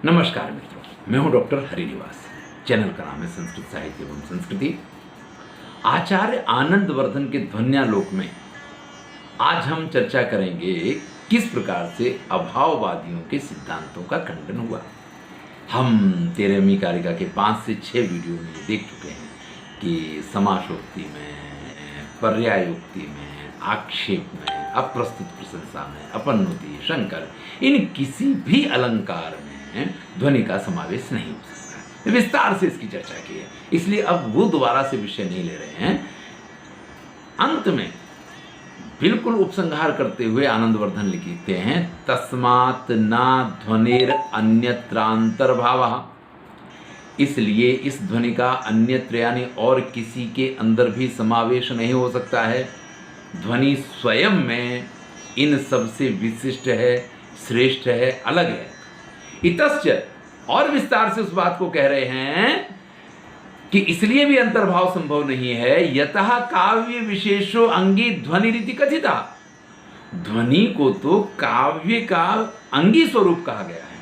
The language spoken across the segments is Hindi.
नमस्कार मित्रों, मैं हूं डॉक्टर हरिनिवास। चैनल का नाम है संस्कृत साहित्य एवं संस्कृति। आचार्य आनंदवर्धन के ध्वन्यालोक में आज हम चर्चा करेंगे किस प्रकार से अभाववादियों के सिद्धांतों का खंडन हुआ। हम 13वीं कारिका के 5 से 6 वीडियो में देख चुके हैं कि समासोक्ति में, पर्यायोक्ति में, आक्षेप में, अप्रस्तुत प्रशंसा में, अपन्नुति, शंकर, इन किसी भी अलंकार में ध्वनि का समावेश नहीं हो सकता। विस्तार से इसकी चर्चा की है, इसलिए अब वो दोबारा से विषय नहीं ले रहे हैं। अंत में बिल्कुल उपसंहार करते हुए आनंदवर्धन लिखते हैं, तस्मात् ना ध्वनिर अन्यत्रांतर्भावः, इसलिए इस ध्वनि का अन्यत्र यानी और किसी के अंदर भी समावेश नहीं हो सकता है। ध्वनि स्वयं में इन सबसे विशिष्ट है, श्रेष्ठ है, अलग है। इतश्च, और विस्तार से उस बात को कह रहे हैं कि इसलिए भी अंतर्भाव संभव नहीं है। यतः काव्य विशेषो अंगी ध्वनि रीति कथिता, ध्वनि को तो काव्य का अंगी स्वरूप कहा गया है।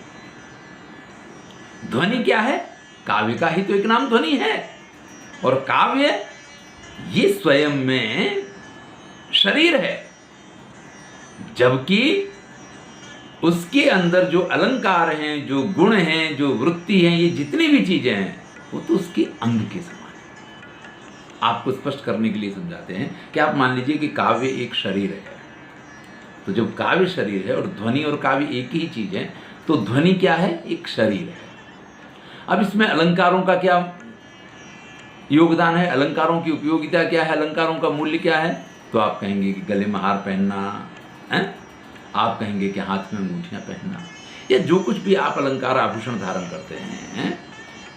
ध्वनि क्या है? काव्य का ही तो एक नाम ध्वनि है, और काव्य ये स्वयं में शरीर है, जबकि उसके अंदर जो अलंकार हैं, जो गुण हैं, जो वृत्ति हैं, ये जितनी भी चीजें हैं वो तो उसके अंग के समान है। आपको स्पष्ट करने के लिए समझाते हैं कि आप मान लीजिए कि काव्य एक शरीर है, तो जब काव्य शरीर है और ध्वनि और काव्य एक ही चीज है, तो ध्वनि क्या है? एक शरीर है। अब इसमें अलंकारों का क्या योगदान है? अलंकारों की उपयोगिता क्या है? अलंकारों का मूल्य क्या है? तो आप कहेंगे कि गले में हार पहनना है, आप कहेंगे कि हाथ में अंगूठियां पहनना, या जो कुछ भी आप अलंकार आभूषण धारण करते हैं।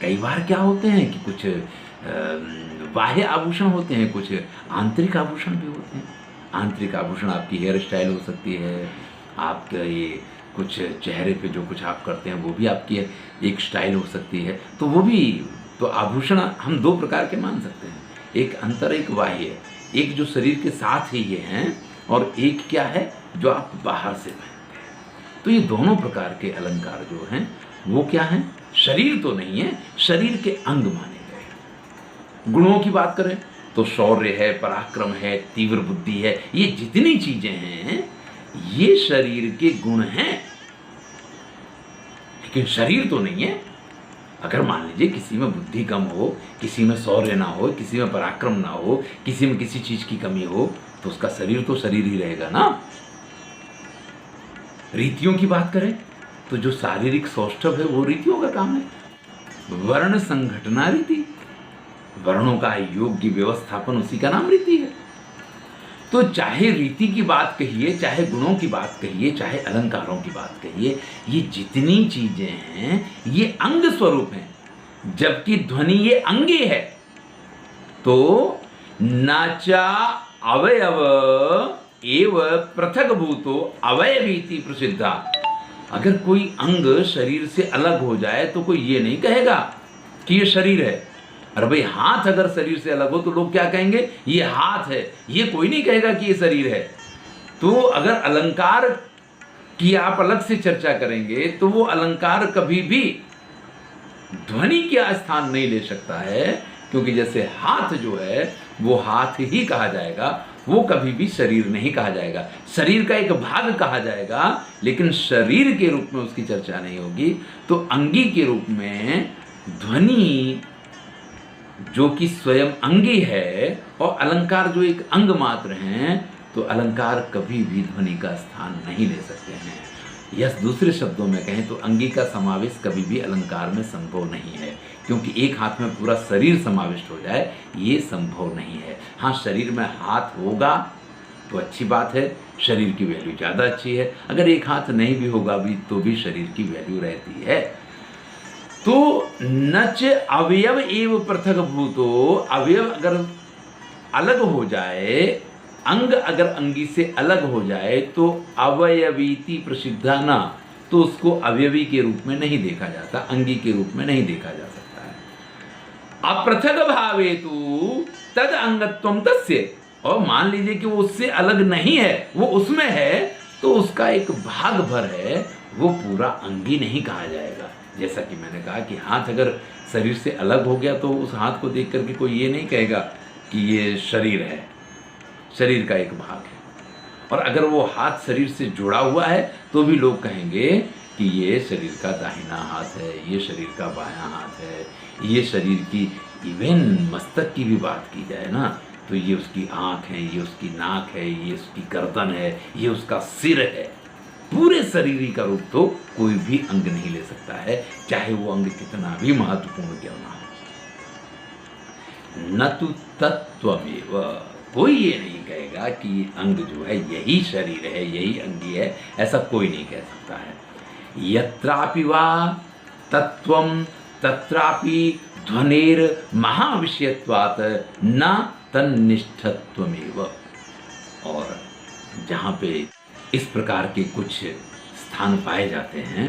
कई बार क्या होते हैं कि कुछ बाह्य आभूषण होते हैं, कुछ आंतरिक आभूषण भी होते हैं। आंतरिक आभूषण आपकी हेयर स्टाइल हो सकती है, आपका ये कुछ चेहरे पे जो कुछ आप करते हैं वो भी आपकी एक स्टाइल हो सकती है। तो वो भी तो आभूषण हम दो प्रकार के मान सकते हैं, एक अंतर, एक बाह्य। एक जो शरीर के साथ ही ये हैं, और एक क्या है जो आप बाहर से पहनते हैं। तो ये दोनों प्रकार के अलंकार जो हैं वो क्या हैं? शरीर तो नहीं है, शरीर के अंग माने गए। गुणों की बात करें तो शौर्य है, पराक्रम है, तीव्र बुद्धि है, ये जितनी चीजें हैं ये शरीर के गुण हैं, लेकिन शरीर तो नहीं है। अगर मान लीजिए किसी में बुद्धि कम हो, किसी में शौर्य ना हो, किसी में पराक्रम ना हो, किसी में किसी चीज की कमी हो, तो उसका शरीर तो शरीर ही रहेगा ना। रीतियों की बात करें तो जो शारीरिक सौष्ठव है वो रीतियों का काम है। वर्ण संघटना रीति, वर्णों का योग्य व्यवस्थापन, उसी का नाम रीति है। तो चाहे रीति की बात कहिए, चाहे गुणों की बात कहिए, चाहे अलंकारों की बात कहिए, ये जितनी चीजें हैं ये अंग स्वरूप हैं, जबकि ध्वनि ये अंगी है। तो नाचा अवयव एव पृथक भूतो अवयवीति प्रसिद्धा। अगर कोई अंग शरीर से अलग हो जाए तो कोई ये नहीं कहेगा कि ये शरीर है। अरे भाई, हाथ अगर शरीर से अलग हो तो लोग क्या कहेंगे? ये हाथ है। ये कोई नहीं कहेगा कि ये शरीर है। तो अगर अलंकार की आप अलग से चर्चा करेंगे तो वो अलंकार कभी भी ध्वनि का स्थान नहीं ले सकता है, क्योंकि जैसे हाथ जो है वो हाथ ही कहा जाएगा, वो कभी भी शरीर नहीं कहा जाएगा। शरीर का एक भाग कहा जाएगा, लेकिन शरीर के रूप में उसकी चर्चा नहीं होगी। तो अंगी के रूप में ध्वनि जो कि स्वयं अंगी है, और अलंकार जो एक अंग मात्र हैं, तो अलंकार कभी भी ध्वनि का स्थान नहीं ले सकते हैं। यह दूसरे शब्दों में कहें तो अंगी का समावेश कभी भी अलंकार में संभव नहीं है, क्योंकि एक हाथ में पूरा शरीर समाविष्ट हो जाए ये संभव नहीं है। हाँ, शरीर में हाथ होगा तो अच्छी बात है, शरीर की वैल्यू ज़्यादा अच्छी है। अगर एक हाथ नहीं भी होगा भी तो भी शरीर की वैल्यू रहती है। तो नच अवयव एव पृथक भूतो, अवयव अगर अलग हो जाए, अंग अगर अंगी से अलग हो जाए तो अवयवीति प्रसिद्धा ना, तो उसको अवयवी के रूप में नहीं देखा जाता, अंगी के रूप में नहीं देखा जा सकता है। अपृथक भावेतु तद अंगत्वम तस्य, और मान लीजिए कि वो उससे अलग नहीं है, वो उसमें है, तो उसका एक भाग भर है, वो पूरा अंगी नहीं कहा जाएगा। जैसा कि मैंने कहा कि हाथ अगर शरीर से अलग हो गया तो उस हाथ को देख करके कोई ये नहीं कहेगा कि ये शरीर है, शरीर का एक भाग है। और अगर वो हाथ शरीर से जुड़ा हुआ है तो भी लोग कहेंगे कि ये शरीर का दाहिना हाथ है, ये शरीर का बायां हाथ है, ये शरीर की, इवन मस्तक की भी बात की जाए ना तो ये उसकी आँख है, ये उसकी नाक है, ये उसकी गर्दन है, ये उसका सिर है। पूरे शरीर का रूप तो कोई भी अंग नहीं ले सकता है, चाहे वो अंग कितना भी महत्वपूर्ण क्यों ना हो। न तो तत्वमेव, कोई ये नहीं कहेगा कि अंग जो है यही शरीर है, यही अंगी है, ऐसा कोई नहीं कह सकता है। यत्रापि वा तत्वम तत्रापि ध्वनिर महाविषयत्वात् न तन्निष्ठत्वमेव। और जहाँ पे इस प्रकार के कुछ स्थान पाए जाते हैं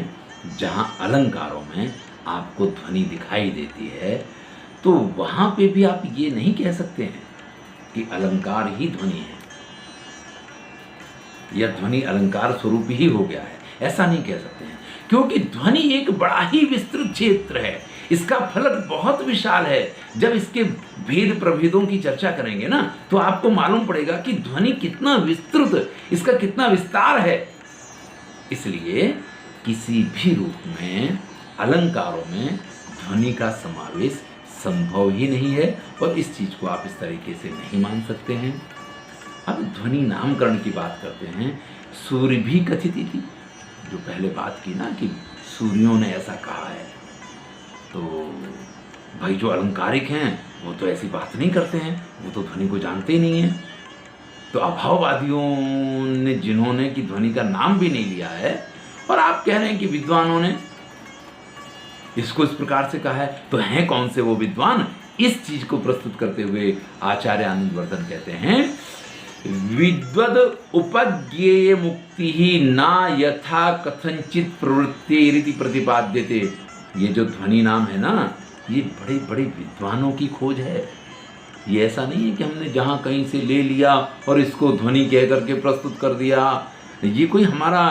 जहाँ अलंकारों में आपको ध्वनि दिखाई देती है, तो वहाँ पे भी आप ये नहीं कह सकते हैं कि अलंकार ही ध्वनि है या ध्वनि अलंकार स्वरूप ही हो गया है, ऐसा नहीं कह सकते हैं। क्योंकि ध्वनि एक बड़ा ही विस्तृत क्षेत्र है, इसका फलक बहुत विशाल है। जब इसके भेद प्रभेदों की चर्चा करेंगे ना तो आपको मालूम पड़ेगा कि ध्वनि कितना विस्तृत, इसका कितना विस्तार है। इसलिए किसी भी रूप में अलंकारों में ध्वनि का समावेश संभव ही नहीं है और इस चीज को आप इस तरीके से नहीं मान सकते हैं। अब ध्वनि नामकरण की बात करते हैं। सूर्य भी कथित थी, जो पहले बात की ना कि सूर्यों ने ऐसा कहा है, तो भाई जो अलंकारिक हैं वो तो ऐसी बात नहीं करते हैं, वो तो ध्वनि को जानते ही नहीं हैं। तो अभाववादियों ने, जिन्होंने कि ध्वनि का नाम भी नहीं लिया है, और आप कह रहे हैं कि विद्वानों ने इसको इस प्रकार से कहा है, तो हैं कौन से वो विद्वान? इस चीज को प्रस्तुत करते हुए आचार्य आनंदवर्धन कहते हैं, विद्वद उपज्ञेय मुक्ति ही ना यथा कथंचित प्रवृत्ति प्रतिपाद्यते। ये जो ध्वनि नाम है ना, ये बड़े बड़े विद्वानों की खोज है। ये ऐसा नहीं है कि हमने जहाँ कहीं से ले लिया और इसको ध्वनि कह करके प्रस्तुत कर दिया। ये कोई हमारा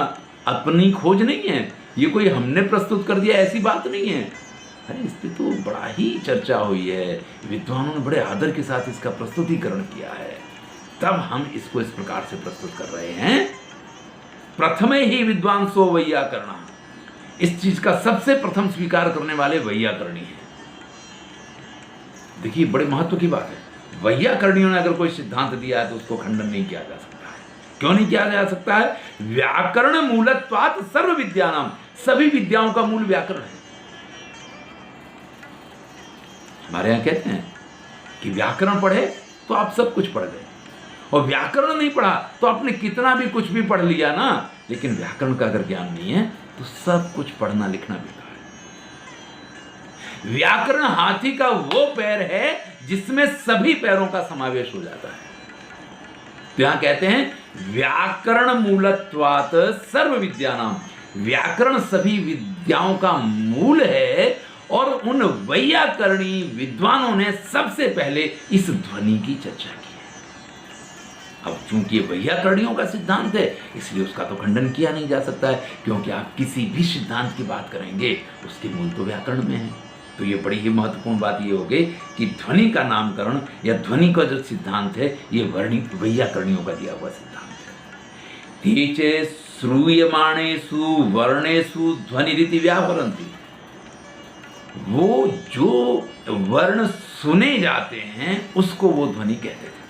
अपनी खोज नहीं है, ये कोई हमने प्रस्तुत कर दिया, ऐसी बात नहीं है। अरे इस पर तो बड़ा ही चर्चा हुई है, विद्वानों ने बड़े आदर के साथ इसका प्रस्तुतिकरण किया है, तब हम इसको इस प्रकार से प्रस्तुत कर रहे हैं। प्रथमे ही विद्वांसो वैयाकरणः, इस चीज का सबसे प्रथम स्वीकार करने वाले वैयाकरणी हैं। देखिए बड़े महत्व की बात है, वैयाकरणियों ने अगर कोई सिद्धांत दिया है तो उसको खंडन नहीं किया जा सकता है। क्यों नहीं किया जा सकता है? व्याकरण मूलत्वात् सर्व विद्यानाम, सभी विद्याओं का मूल व्याकरण है। हमारे यहां कहते हैं कि व्याकरण पढ़े तो आप सब कुछ पढ़ गए, और व्याकरण नहीं पढ़ा तो आपने कितना भी कुछ भी पढ़ लिया ना, लेकिन व्याकरण का अगर ज्ञान नहीं है तो सब कुछ पढ़ना लिखना बेकार है। व्याकरण हाथी का वो पैर है जिसमें सभी पैरों का समावेश हो जाता है। तो यहां कहते हैं व्याकरण मूलत्वात् सर्व विद्यानाम, व्याकरण सभी विद्याओं का मूल है। और उन वैयाकरणी विद्वानों ने सबसे पहले इस ध्वनि की चर्चा की है। अब चूंकि वैयाकरणियों का सिद्धांत है इसलिए उसका तो खंडन किया नहीं जा सकता है, क्योंकि आप किसी भी सिद्धांत की बात करेंगे उसके मूल तो व्याकरण में है। तो ये बड़ी ही महत्वपूर्ण बात ये हो गई कि ध्वनि का नामकरण या ध्वनि का जो सिद्धांत है ये वैयाकरणियों का दिया हुआ सिद्धांत है। तेचे श्रूयमाणेषु वर्णेषु ध्वनिरिति व्याहरन्ति, वो जो वर्ण सुने जाते हैं उसको वो ध्वनि कहते थे।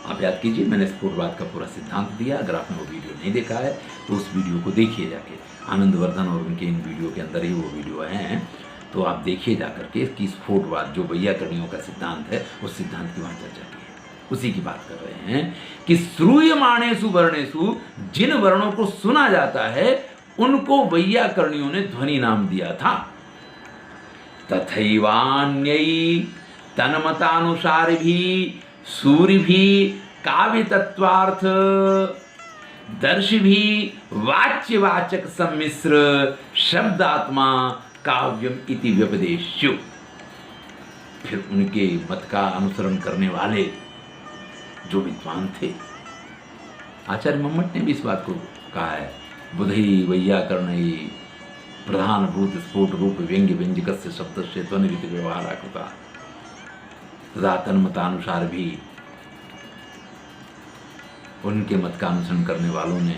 आप याद कीजिए, मैंने स्फुटवाद का पूरा सिद्धांत दिया। अगर आपने वो वीडियो नहीं देखा है तो उस वीडियो को देखिए जाके, आनंदवर्धन और उनके इन वीडियो के अंदर ही वो वीडियो हैं, तो आप देखिए जाकर के कि स्फुटवाद जो वैयाकरणियों का सिद्धांत है उस सिद्धांत की वहाँ चर्चा की है। उसी की बात कर रहे हैं कि श्रूयमाणेषु वर्णेषु, जिन वर्णों को सुना जाता है उनको वैयाकरणियों ने ध्वनि नाम दिया था। तथैवान्यै तन्मतानुसार भी सूर्य भी काव्य तत्वार्थ दर्श भी वाच्यवाचक सम्मिश्र शब्दात्मा काव्यम इति व्यपदेश्यु। फिर उनके मत का अनुसरण करने वाले जो विद्वान थे, आचार्य मम्मट ने भी इस बात को कहा है, बुधई वैयाकरणई प्रधानभूत स्फोट रूप व्यंग्य व्यंजकस्य शब्दस्य ध्वनिरिति व्यवहार कृता। तथा तन्मतानुसार भी उनके मत का अनुसरण करने वालों ने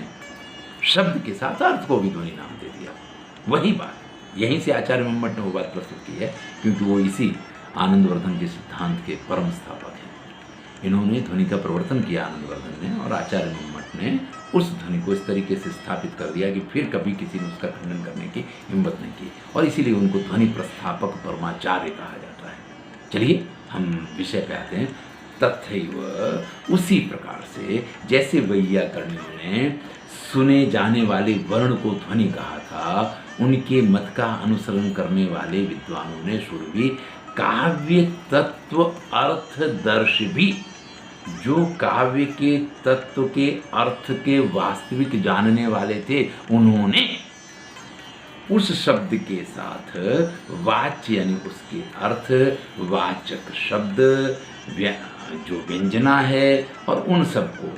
शब्द के साथ अर्थ को भी ध्वनि नाम दे दिया। वही बात यहीं से आचार्य मम्मट ने वो बात प्रस्तुत की है, क्योंकि वो इसी आनंदवर्धन के सिद्धांत के परम स्थापक हैं। इन्होंने ध्वनि का प्रवर्तन किया आनंदवर्धन ने, और आचार्य मम्मट ने उस ध्वनि को इस तरीके से स्थापित कर दिया कि फिर कभी किसी ने उसका खंडन करने की हिम्मत नहीं की, और इसीलिए उनको ध्वनि प्रस्थापक परमाचार्य कहा जाता है। चलिए हम विषय पे आते हैं। तथैव उसी प्रकार से जैसे वैयाकरणियों ने सुने जाने वाले वर्ण को ध्वनि कहा था, उनके मत का अनुसरण करने वाले विद्वानों ने शुरू भी काव्य तत्व अर्थदर्शी भी, जो काव्य के तत्व के अर्थ के वास्तविक जानने वाले थे, उन्होंने उस शब्द के साथ वाच्य यानी उसके अर्थ वाचक शब्द जो व्यंजना है और उन सबको,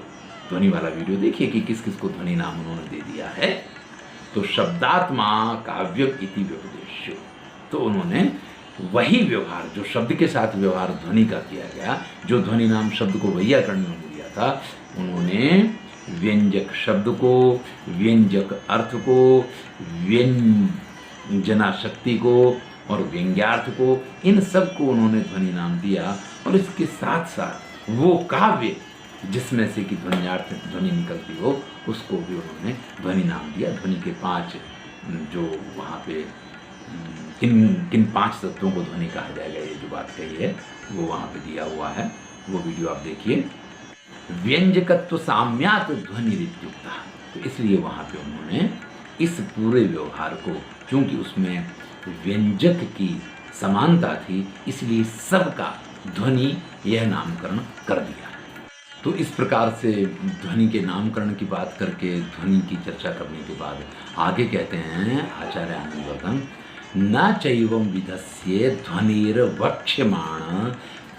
ध्वनि वाला वीडियो देखिए कि किस किस को ध्वनि नाम उन्होंने दे दिया है। तो शब्दात्मा काव्यम इति व्यपदेश्य, तो उन्होंने वही व्यवहार जो शब्द के साथ व्यवहार ध्वनि का किया गया, जो ध्वनि नाम शब्द को वैयाकरणियों ने दिया था, उन्होंने व्यंजक शब्द को, व्यंजक अर्थ को, व्यंजना शक्ति को और व्यंग्यार्थ को, इन सब को उन्होंने ध्वनि नाम दिया। और इसके साथ साथ वो काव्य जिसमें से कि ध्वन्यार्थ ध्वनि निकलती हो, उसको भी उन्होंने ध्वनि नाम दिया। ध्वनि के 5 जो वहाँ पे किन 5 तत्वों को ध्वनि कहा जाएगा, ये जो बात कही है वो वहाँ पे दिया हुआ है, वो वीडियो आप देखिए। व्यंजकत्व साम्यात ध्वनि रित्युक्ता, तो इसलिए वहाँ पे उन्होंने इस पूरे व्यवहार को, चूंकि उसमें व्यंजक की समानता थी, इसलिए सबका ध्वनि यह नामकरण कर दिया। तो इस प्रकार से ध्वनि के नामकरण की बात करके ध्वनि की चर्चा करने के बाद आगे कहते हैं आचार्य आनंदवर्धन, न चैवं विधस्य ध्वनिर वक्ष्यमाण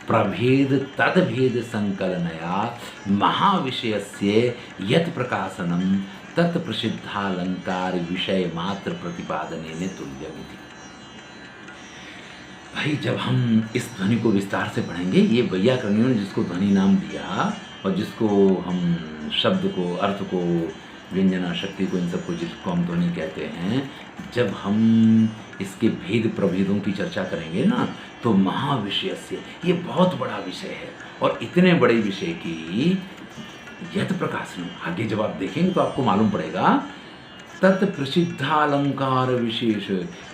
प्रभेद तद्भेद संकलनया महाविषयस्य यत् प्रकाशनम तत्प्रसिद्धालंकार विषय मात्र प्रतिपादनेन तुल्यमिति। भाई जब हम इस ध्वनि को विस्तार से पढ़ेंगे, ये वैयाकरणियों ने जिसको ध्वनि नाम दिया और जिसको हम शब्द को, अर्थ को, व्यंजना शक्ति को, इन सबको जिसको हम ध्वनि कहते हैं, जब हम इसके भेद प्रभेदों की चर्चा करेंगे ना, तो महाविषय से, ये बहुत बड़ा विषय है। और इतने बड़े विषय की यत प्रकाशन आगे जब आप देखेंगे तो आपको मालूम पड़ेगा, तत्प्रसिद्धालंकार विशेष,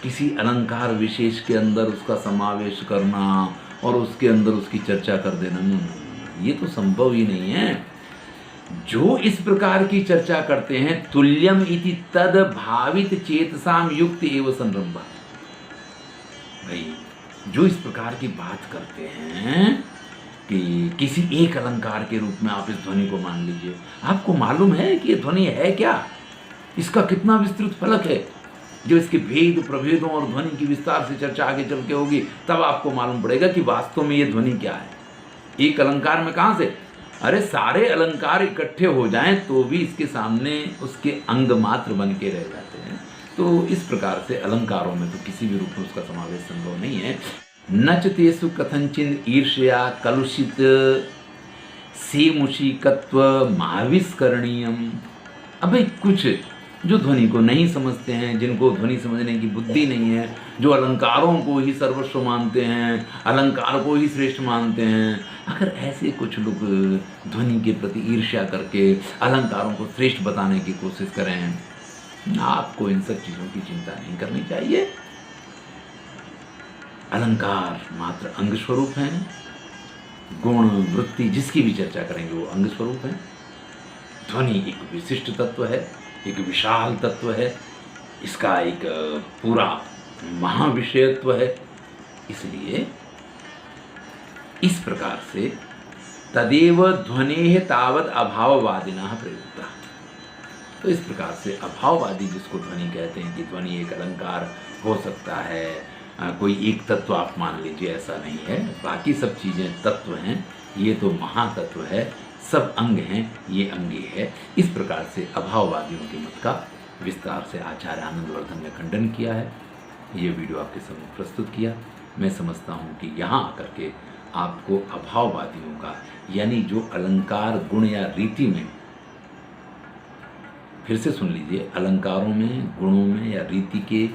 किसी अलंकार विशेष के अंदर उसका समावेश करना और उसके अंदर उसकी चर्चा कर देना, ये तो संभव ही नहीं है। जो इस प्रकार की चर्चा करते हैं, तुल्यम इति तद भावित चेतसाम युक्त एवं संरंभा, भाई जो इस प्रकार की बात करते हैं कि किसी एक अलंकार के रूप में आप इस ध्वनि को मान लीजिए, आपको मालूम है कि ये ध्वनि है क्या, इसका कितना विस्तृत फलक है। जो इसके भेद प्रभेदों और ध्वनि की विस्तार से चर्चा आगे चल के होगी, तब आपको मालूम पड़ेगा कि वास्तव में ये ध्वनि क्या है। एक अलंकार में कहाँ से, अरे सारे अलंकार इकट्ठे हो जाएं तो भी इसके सामने उसके अंग मात्र बन के रह जाते हैं। तो इस प्रकार से अलंकारों में तो किसी भी रूप में उसका समावेश संभव नहीं है। नच तेसु कथंचिन ईर्ष्या कलुषित सेमुषिकत्व महाविस्करणीयम। अब कुछ जो ध्वनि को नहीं समझते हैं, जिनको ध्वनि समझने की बुद्धि नहीं है, जो अलंकारों को ही सर्वस्व मानते हैं, अलंकार को ही श्रेष्ठ मानते हैं, अगर ऐसे कुछ लोग ध्वनि के प्रति ईर्ष्या करके अलंकारों को श्रेष्ठ बताने की कोशिश करें, आपको इन सब चीज़ों की चिंता नहीं करनी चाहिए। अलंकार मात्र अंग स्वरूप हैं, गुण वृत्ति जिसकी भी चर्चा करेंगे वो अंग स्वरूप है। ध्वनि एक विशिष्ट तत्व है, एक विशाल तत्व है, इसका एक पूरा महाविषयत्व है। इसलिए इस प्रकार से तदेव ध्वनेः तावत् अभाववादिनः प्रयुक्ता। तो इस प्रकार से अभाववादी जिसको ध्वनि कहते हैं कि ध्वनि एक अलंकार हो सकता है, कोई एक तत्व आप मान लीजिए, ऐसा नहीं है। बाकी सब चीज़ें तत्व हैं, ये तो महातत्व है, सब अंग हैं, ये अंगी है। इस प्रकार से अभाववादियों के मत का विस्तार से आचार्य आनंदवर्धन ने खंडन किया है। ये वीडियो आपके सामने प्रस्तुत किया। मैं समझता हूँ कि यहाँ आकर के आपको अभाववादियों का, यानी जो अलंकार गुण या रीति में, फिर से सुन लीजिए, अलंकारों में, गुणों में या रीति के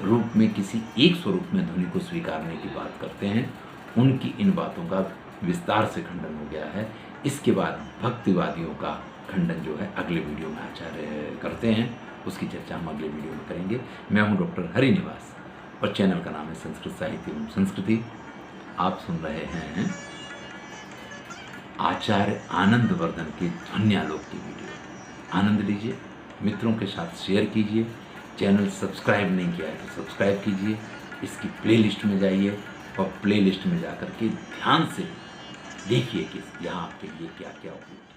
रूप में किसी एक स्वरूप में ध्वनि को स्वीकारने की बात करते हैं, उनकी इन बातों का विस्तार से खंडन हो गया है। इसके बाद भक्तिवादियों का खंडन जो है अगले वीडियो में आचार्य करते हैं, उसकी चर्चा हम अगले वीडियो में करेंगे। मैं हूं डॉक्टर हरिनिवास और चैनल का नाम है संस्कृत साहित्य एवं संस्कृति। आप सुन रहे हैं आचार्य आनंदवर्धन की ध्वन्यालोक की वीडियो। आनंद लीजिए, मित्रों के साथ शेयर कीजिए। चैनल सब्सक्राइब नहीं किया है तो सब्सक्राइब कीजिए। इसकी प्लेलिस्ट में जाइए और प्लेलिस्ट में जाकर के ध्यान से देखिए कि यहाँ आपके लिए क्या क्या उपयोग